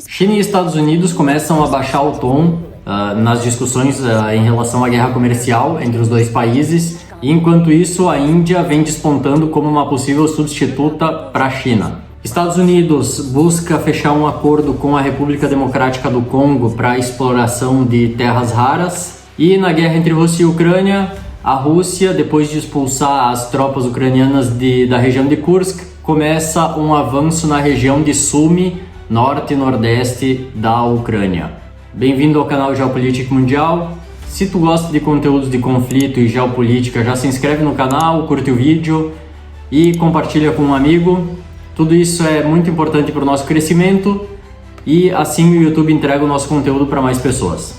China e Estados Unidos começam a baixar o tom nas discussões em relação à guerra comercial entre os dois países, e enquanto isso a Índia vem despontando como uma possível substituta para a China. Estados Unidos busca fechar um acordo com a República Democrática do Congo para a exploração de terras raras, e na guerra entre Rússia e Ucrânia, a Rússia, depois de expulsar as tropas ucranianas da região de Kursk, começa um avanço na região de Sumy, norte e nordeste da Ucrânia. Bem-vindo ao canal Geopolítica Mundial. Se tu gosta de conteúdos de conflito e geopolítica, já se inscreve no canal, curte o vídeo e compartilha com um amigo. Tudo isso é muito importante para o nosso crescimento e assim o YouTube entrega o nosso conteúdo para mais pessoas.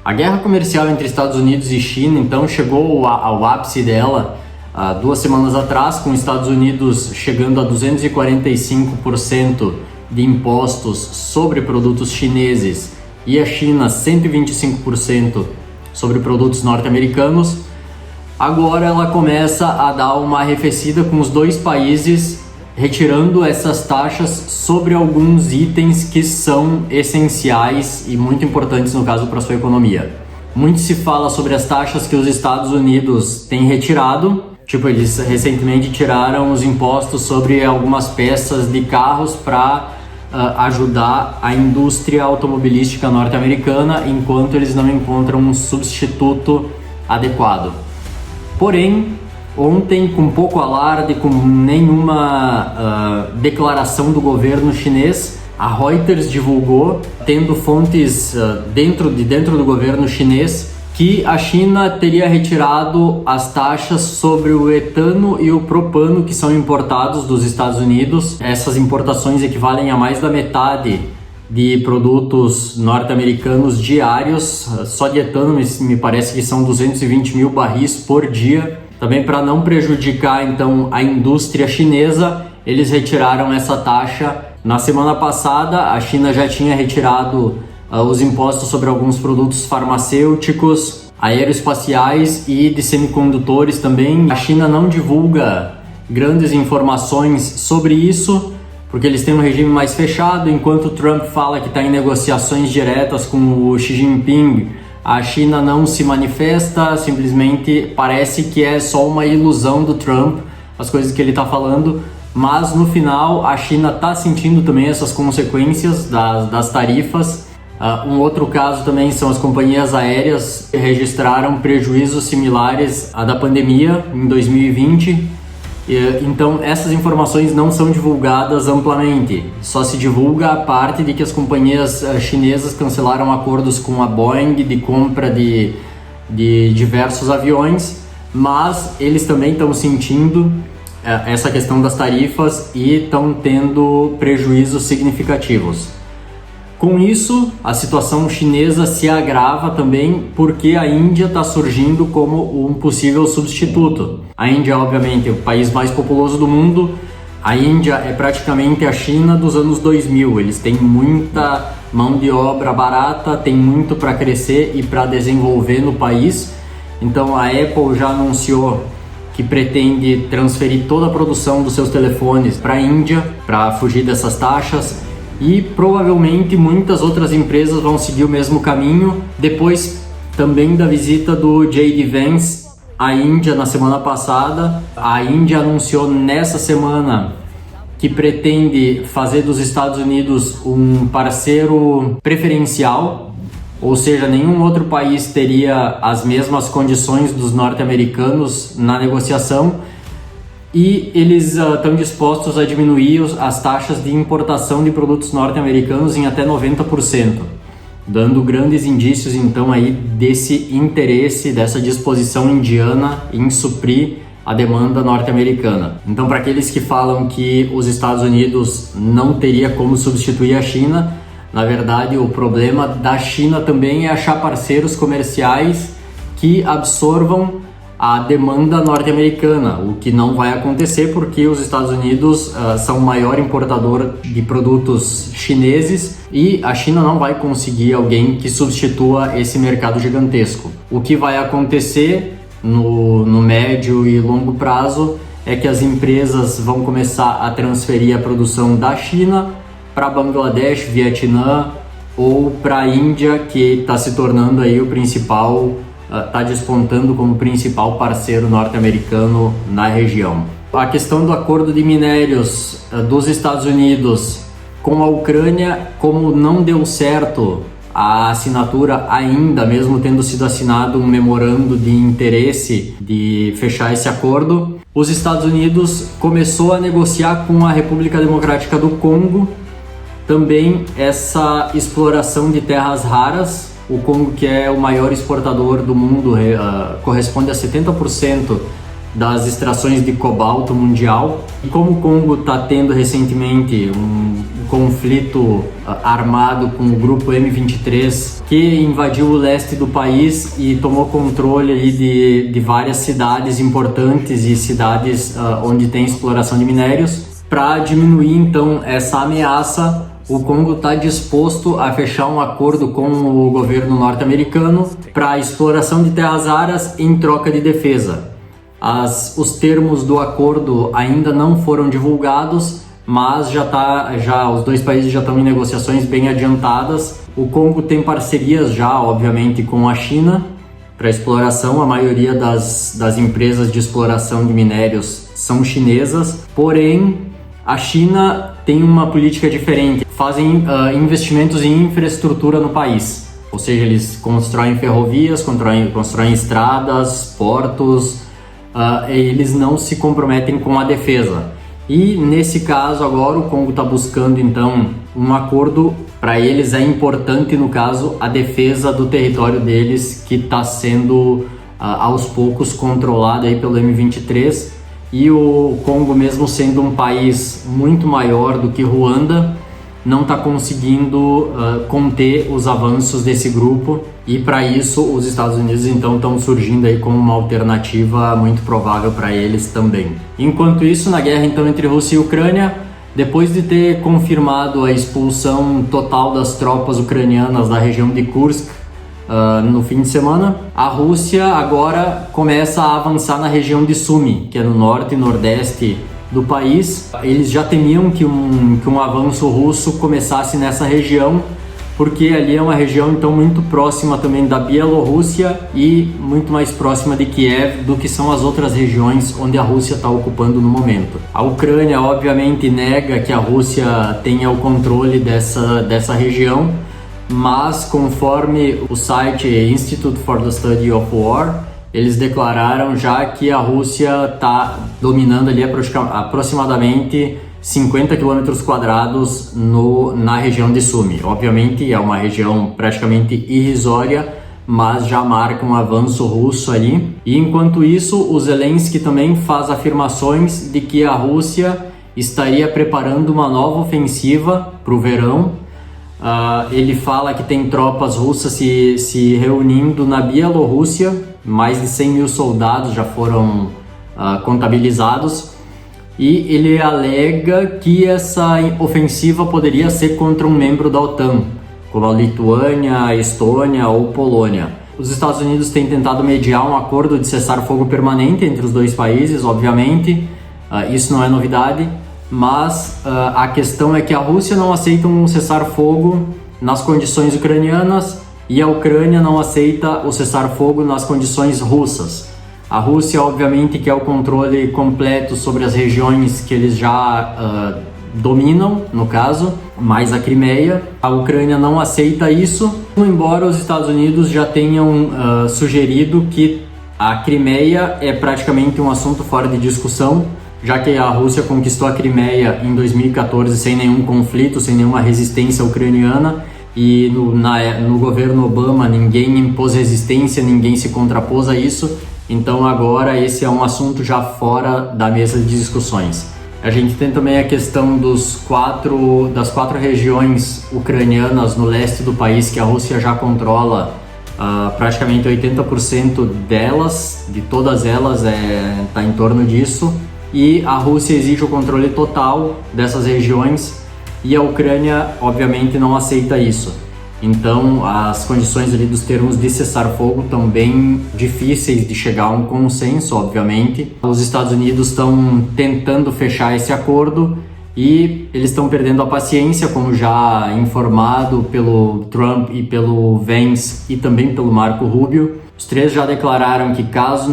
A guerra comercial entre Estados Unidos e China então chegou ao ápice dela 2 semanas atrás, com os Estados Unidos chegando a 245% de impostos sobre produtos chineses e a China 125% sobre produtos norte-americanos. Agora ela começa a dar uma arrefecida com os dois países retirando essas taxas sobre alguns itens que são essenciais e muito importantes no caso para a sua economia. Muito se fala sobre as taxas que os Estados Unidos têm retirado, tipo eles recentemente tiraram os impostos sobre algumas peças de carros para ajudar a indústria automobilística norte-americana enquanto eles não encontram um substituto adequado. Porém, ontem, com pouco alarde, com nenhuma declaração do governo chinês, a Reuters divulgou, tendo fontes dentro do governo chinês, que a China teria retirado as taxas sobre o etano e o propano que são importados dos Estados Unidos. Essas importações equivalem a mais da metade de produtos norte-americanos diários. Só de etano me parece que são 220 mil barris por dia. Também para não prejudicar então a indústria chinesa, eles retiraram essa taxa. Na semana passada, a China já tinha retirado os impostos sobre alguns produtos farmacêuticos, aeroespaciais e de semicondutores também. A China não divulga grandes informações sobre isso, porque eles têm um regime mais fechado. Enquanto o Trump fala que está em negociações diretas com o Xi Jinping, a China não se manifesta, simplesmente parece que é só uma ilusão do Trump, as coisas que ele está falando, mas no final a China está sentindo também essas consequências das tarifas. Um outro caso também são as companhias aéreas que registraram prejuízos similares à da pandemia em 2020. Então essas informações não são divulgadas amplamente, só se divulga a parte de que as companhias chinesas cancelaram acordos com a Boeing de compra de diversos aviões, mas eles também estão sentindo essa questão das tarifas e estão tendo prejuízos significativos. Com isso, a situação chinesa se agrava também porque a Índia está surgindo como um possível substituto. A Índia, obviamente, é o país mais populoso do mundo. A Índia é praticamente a China dos anos 2000. Eles têm muita mão de obra barata, tem muito para crescer e para desenvolver no país. Então a Apple já anunciou que pretende transferir toda a produção dos seus telefones para a Índia para fugir dessas taxas. E provavelmente muitas outras empresas vão seguir o mesmo caminho. Depois também da visita do J.D. Vance à Índia na semana passada, a Índia anunciou nessa semana que pretende fazer dos Estados Unidos um parceiro preferencial, ou seja, nenhum outro país teria as mesmas condições dos norte-americanos na negociação. E eles estão dispostos a diminuir as taxas de importação de produtos norte-americanos em até 90%, dando grandes indícios então aí desse interesse, dessa disposição indiana em suprir a demanda norte-americana. Então, para aqueles que falam que os Estados Unidos não teria como substituir a China, na verdade o problema da China também é achar parceiros comerciais que absorvam a demanda norte-americana, o que não vai acontecer porque os Estados Unidos são o maior importador de produtos chineses e a China não vai conseguir alguém que substitua esse mercado gigantesco. O que vai acontecer no médio e longo prazo é que as empresas vão começar a transferir a produção da China para Bangladesh, Vietnã ou para a Índia, que está se tornando aí o principal, está despontando como principal parceiro norte-americano na região. A questão do acordo de minérios dos Estados Unidos com a Ucrânia, como não deu certo a assinatura ainda, mesmo tendo sido assinado um memorando de interesse de fechar esse acordo, os Estados Unidos começou a negociar com a República Democrática do Congo também essa exploração de terras raras. O Congo, que é o maior exportador do mundo, corresponde a 70% das extrações de cobalto mundial. E como o Congo está tendo recentemente um conflito armado com o grupo M23, que invadiu o leste do país e tomou controle aí de várias cidades importantes e cidades onde tem exploração de minérios, para diminuir então essa ameaça, o Congo está disposto a fechar um acordo com o governo norte-americano para a exploração de terras raras em troca de defesa. Os termos do acordo ainda não foram divulgados, mas os dois países já estão em negociações bem adiantadas. O Congo tem parcerias já, obviamente, com a China para exploração. A maioria das empresas de exploração de minérios são chinesas, porém a China tem uma política diferente. Fazem investimentos em infraestrutura no país, ou seja, eles constroem ferrovias, constroem estradas, portos. Eles não se comprometem com a defesa. E nesse caso agora o Congo está buscando então um acordo. Para eles é importante, no caso, a defesa do território deles, que está sendo aos poucos controlado aí pelo M23, e o Congo, mesmo sendo um país muito maior do que Ruanda, não está conseguindo conter os avanços desse grupo, e para isso os Estados Unidos então estão surgindo aí como uma alternativa muito provável para eles também. Enquanto isso, na guerra então entre Rússia e Ucrânia, depois de ter confirmado a expulsão total das tropas ucranianas da região de Kursk no fim de semana, a Rússia agora começa a avançar na região de Sumy, que é no norte e nordeste do país. Eles já temiam que um avanço russo começasse nessa região, porque ali é uma região então muito próxima também da Bielorrússia e muito mais próxima de Kiev do que são as outras regiões onde a Rússia está ocupando no momento. A Ucrânia obviamente nega que a Rússia tenha o controle dessa região, mas conforme o site Institute for the Study of War, eles declararam já que a Rússia está dominando ali aproximadamente 50 km² na região de Sumy. Obviamente é uma região praticamente irrisória, mas já marca um avanço russo ali. E enquanto isso, o Zelensky também faz afirmações de que a Rússia estaria preparando uma nova ofensiva para o verão. Ele fala que tem tropas russas se reunindo na Bielorrússia, mais de 100 mil soldados já foram contabilizados, e ele alega que essa ofensiva poderia ser contra um membro da OTAN, como a Lituânia, a Estônia ou Polônia. Os Estados Unidos têm tentado mediar um acordo de cessar-fogo permanente entre os dois países, obviamente, isso não é novidade, mas a questão é que a Rússia não aceita um cessar-fogo nas condições ucranianas e a Ucrânia não aceita o cessar-fogo nas condições russas. A Rússia, obviamente, quer o controle completo sobre as regiões que eles já dominam, no caso, mais a Crimeia. A Ucrânia não aceita isso, embora os Estados Unidos já tenham sugerido que a Crimeia é praticamente um assunto fora de discussão, já que a Rússia conquistou a Crimeia em 2014 sem nenhum conflito, sem nenhuma resistência ucraniana, e no governo Obama ninguém impôs resistência, ninguém se contrapôs a isso. Então agora esse é um assunto já fora da mesa de discussões. A gente tem também a questão das quatro regiões ucranianas no leste do país que a Rússia já controla praticamente 80% delas, de todas elas está em torno disso, e a Rússia exige o controle total dessas regiões e a Ucrânia obviamente não aceita isso. Então as condições ali dos termos de cessar-fogo estão bem difíceis de chegar a um consenso, obviamente. Os Estados Unidos estão tentando fechar esse acordo e eles estão perdendo a paciência, como já informado pelo Trump e pelo Vance e também pelo Marco Rubio. Os três já declararam que caso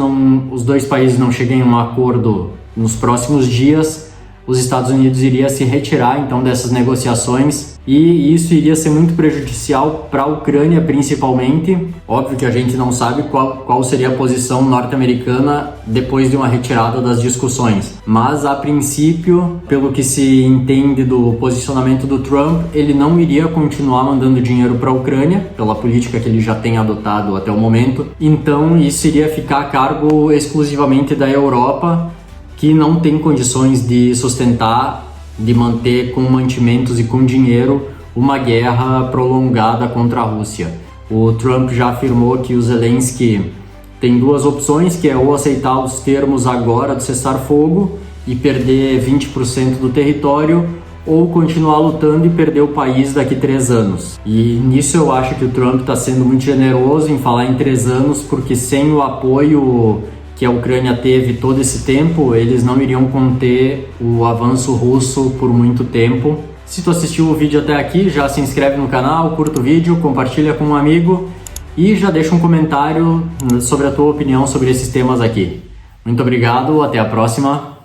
os dois países não cheguem a um acordo nos próximos dias, os Estados Unidos iria se retirar então dessas negociações e isso iria ser muito prejudicial para a Ucrânia principalmente. Óbvio que a gente não sabe qual seria a posição norte-americana depois de uma retirada das discussões, mas a princípio, pelo que se entende do posicionamento do Trump, ele não iria continuar mandando dinheiro para a Ucrânia, pela política que ele já tem adotado até o momento, então isso iria ficar a cargo exclusivamente da Europa, que não tem condições de sustentar, de manter com mantimentos e com dinheiro uma guerra prolongada contra a Rússia. O Trump já afirmou que o Zelensky tem duas opções, que é ou aceitar os termos agora do cessar-fogo e perder 20% do território, ou continuar lutando e perder o país daqui 3 anos. E nisso eu acho que o Trump está sendo muito generoso em falar em 3 anos, porque sem o apoio que a Ucrânia teve todo esse tempo, eles não iriam conter o avanço russo por muito tempo. Se tu assistiu o vídeo até aqui, já se inscreve no canal, curta o vídeo, compartilha com um amigo e já deixa um comentário sobre a tua opinião sobre esses temas aqui. Muito obrigado, até a próxima.